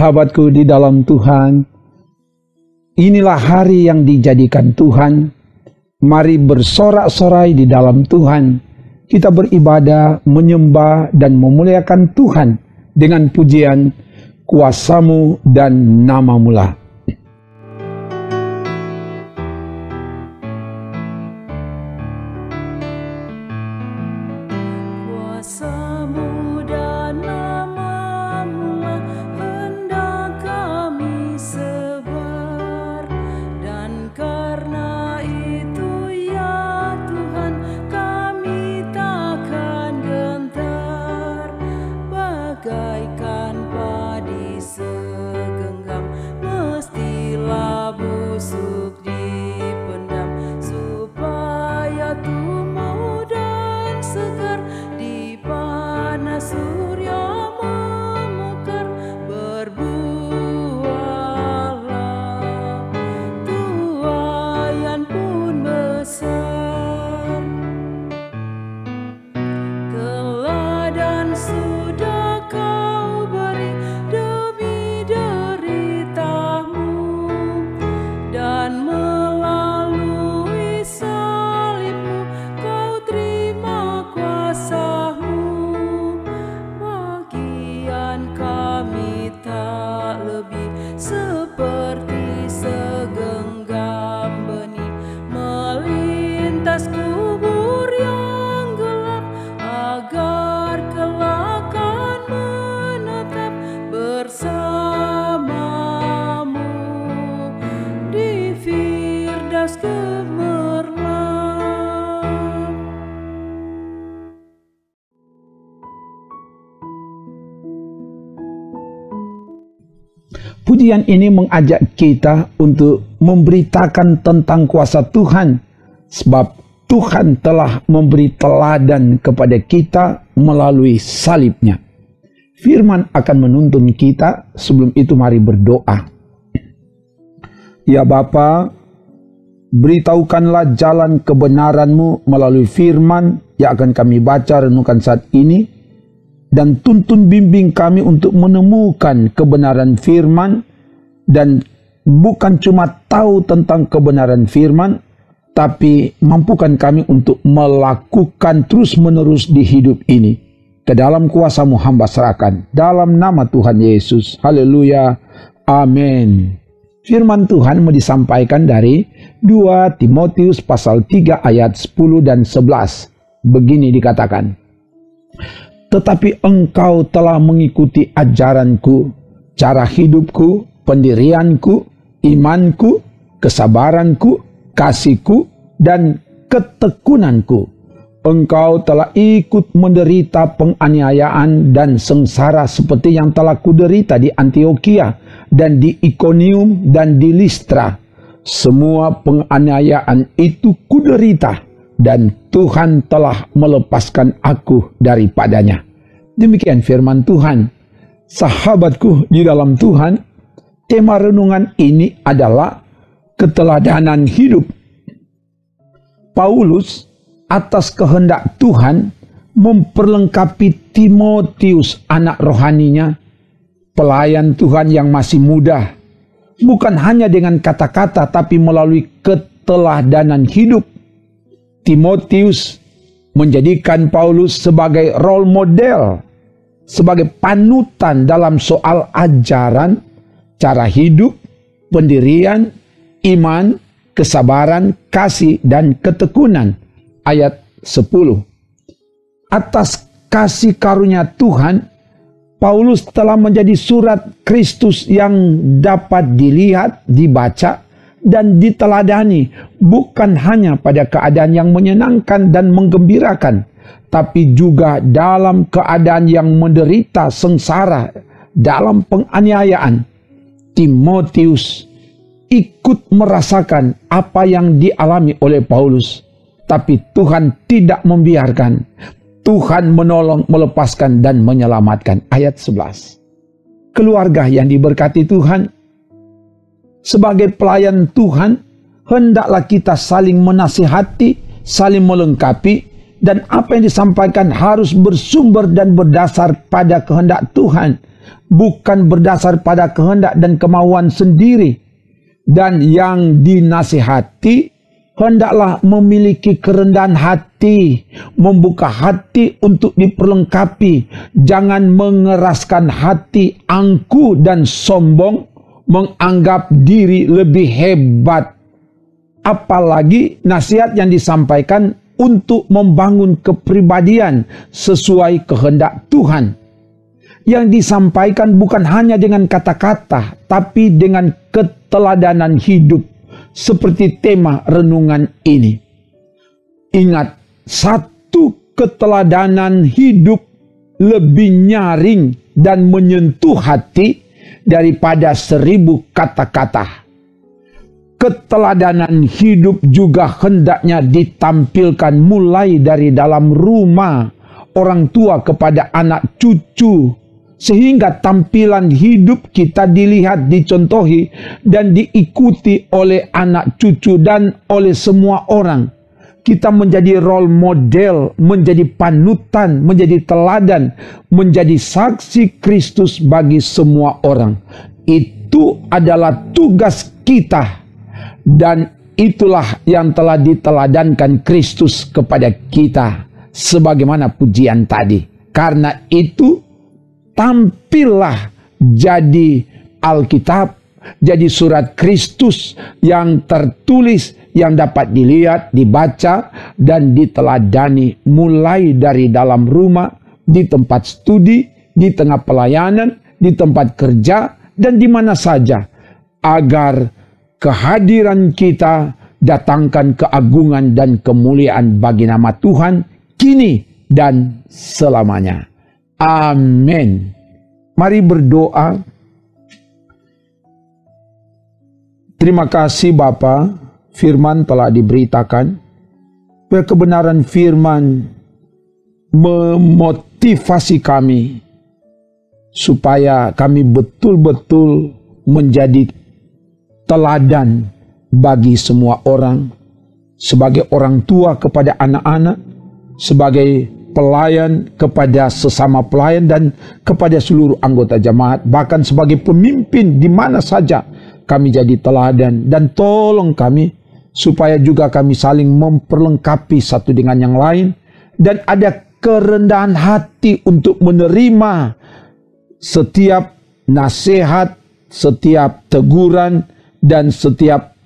Sahabatku di dalam Tuhan, inilah hari yang dijadikan Tuhan. Mari bersorak-sorai di dalam Tuhan. Kita beribadah, menyembah, dan memuliakan Tuhan dengan pujian kuasa-Mu dan nama-Mu lah. Pujian ini mengajak kita untuk memberitakan tentang kuasa Tuhan, sebab Tuhan telah memberi teladan kepada kita melalui salibnya. Firman akan menuntun kita. Sebelum itu mari berdoa. Ya Bapa, beritahukanlah jalan kebenaran-Mu melalui firman yang akan kami baca renungkan saat ini, dan tuntun bimbing kami untuk menemukan kebenaran firman, dan bukan cuma tahu tentang kebenaran firman, tapi mampukan kami untuk melakukan terus-menerus di hidup ini. Ke dalam kuasa-Mu hamba serahkan, dalam nama Tuhan Yesus. Haleluya. Amin. Firman Tuhan mau disampaikan dari 2 Timotius pasal 3 ayat 10 dan 11. Begini dikatakan, tetapi engkau telah mengikuti ajaranku, cara hidupku, pendirianku, imanku, kesabaranku, kasihku, dan ketekunanku. Engkau telah ikut menderita penganiayaan dan sengsara seperti yang telah kuderita di Antiokhia dan di Ikonium dan di Listra. Semua penganiayaan itu kuderita, dan Tuhan telah melepaskan aku daripadanya. Demikian firman Tuhan. Sahabatku di dalam Tuhan, tema renungan ini adalah keteladanan hidup. Paulus atas kehendak Tuhan memperlengkapi Timotius, anak rohaninya, pelayan Tuhan yang masih muda, bukan hanya dengan kata-kata tapi melalui keteladanan hidup. Timotius menjadikan Paulus sebagai role model, sebagai panutan dalam soal ajaran, cara hidup, pendirian, iman, kesabaran, kasih, dan ketekunan. Ayat 10. Atas kasih karunia Tuhan, Paulus telah menjadi surat Kristus yang dapat dilihat, dibaca, dan diteladani, bukan hanya pada keadaan yang menyenangkan dan menggembirakan, tapi juga dalam keadaan yang menderita sengsara dalam penganiayaan. Timotius ikut merasakan apa yang dialami oleh Paulus, tapi Tuhan tidak membiarkan. Tuhan menolong, melepaskan, dan menyelamatkan. Ayat 11. Keluarga yang diberkati Tuhan, sebagai pelayan Tuhan, hendaklah kita saling menasihati, saling melengkapi, dan apa yang disampaikan harus bersumber dan berdasar pada kehendak Tuhan, bukan berdasar pada kehendak dan kemauan sendiri. Dan yang dinasihati hendaklah memiliki kerendahan hati, membuka hati untuk diperlengkapi. Jangan mengeraskan hati, angkuh dan sombong, menganggap diri lebih hebat. Apalagi nasihat yang disampaikan untuk membangun kepribadian sesuai kehendak Tuhan. Yang disampaikan bukan hanya dengan kata-kata, tapi dengan keteladanan hidup, seperti tema renungan ini. Ingat, satu keteladanan hidup lebih nyaring dan menyentuh hati daripada 1000 kata-kata. Keteladanan hidup juga hendaknya ditampilkan mulai dari dalam rumah orang tua kepada anak cucu, sehingga tampilan hidup kita dilihat, dicontohi, dan diikuti oleh anak cucu dan oleh semua orang. Kita menjadi role model, menjadi panutan, menjadi teladan, menjadi saksi Kristus bagi semua orang. Itu adalah tugas kita, dan itulah yang telah diteladankan Kristus kepada kita, sebagaimana pujian tadi. Karena itu, tampillah jadi Alkitab, jadi surat Kristus yang tertulis, yang dapat dilihat, dibaca, dan diteladani mulai dari dalam rumah, di tempat studi, di tengah pelayanan, di tempat kerja, dan di mana saja, agar kehadiran kita datangkan keagungan dan kemuliaan bagi nama Tuhan kini dan selamanya. Amin. Mari berdoa. Terima kasih Bapa, firman telah diberitakan. Kebenaran firman memotivasi kami supaya kami betul-betul menjadi teladan bagi semua orang, sebagai orang tua kepada anak-anak, sebagai pelayan kepada sesama pelayan dan kepada seluruh anggota jemaat, bahkan sebagai pemimpin di mana saja kami jadi teladan. Dan tolong kami supaya juga kami saling memperlengkapi satu dengan yang lain, dan ada kerendahan hati untuk menerima setiap nasihat, setiap teguran, dan setiap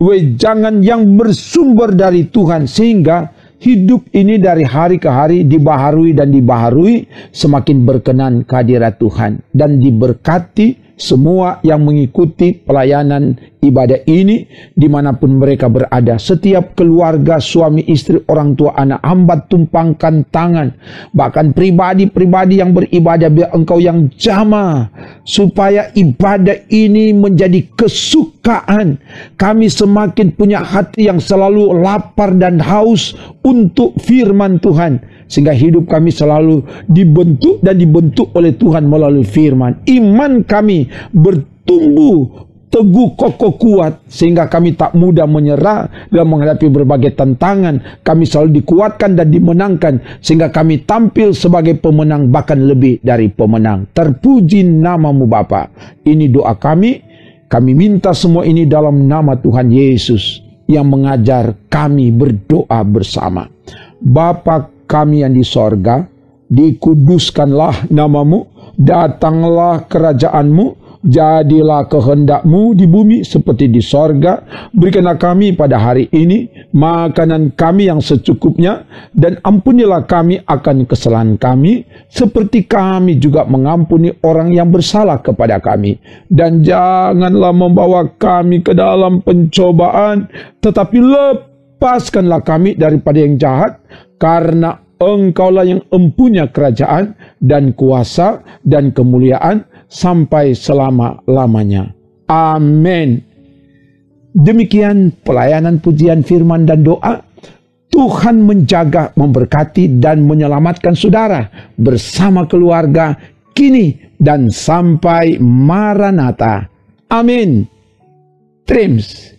wejangan yang bersumber dari Tuhan, sehingga hidup ini dari hari ke hari dibaharui dan dibaharui, semakin berkenan kehadirat Tuhan, dan diberkati semua yang mengikuti pelayanan ibadah ini dimanapun mereka berada. Setiap keluarga, suami, istri, orang tua, anak hamba tumpangkan tangan. Bahkan pribadi-pribadi yang beribadah, biar Engkau yang jamah, supaya ibadah ini menjadi kesukaan. Kami semakin punya hati yang selalu lapar dan haus untuk firman Tuhan, sehingga hidup kami selalu dibentuk dan dibentuk oleh Tuhan melalui firman. Iman kami bertumbuh teguh, kokoh, kuat, sehingga kami tak mudah menyerah dalam menghadapi berbagai tantangan. Kami selalu dikuatkan dan dimenangkan, sehingga kami tampil sebagai pemenang, bahkan lebih dari pemenang. Terpuji nama-Mu Bapa. Ini doa kami. Kami minta semua ini dalam nama Tuhan Yesus yang mengajar kami berdoa bersama. Bapa kami yang di sorga, dikuduskanlah nama-Mu, datanglah kerajaan-Mu, jadilah kehendak-Mu di bumi seperti di sorga. Berikanlah kami pada hari ini makanan kami yang secukupnya, dan ampunilah kami akan kesalahan kami, seperti kami juga mengampuni orang yang bersalah kepada kami. Dan janganlah membawa kami ke dalam pencobaan, tetapi lepaskanlah kami daripada yang jahat, karena Engkaulah yang empunya kerajaan dan kuasa dan kemuliaan sampai selama-lamanya. Amin. Demikian pelayanan pujian firman dan doa. Tuhan menjaga, memberkati, dan menyelamatkan saudara bersama keluarga kini dan sampai Maranatha. Amin. Trims.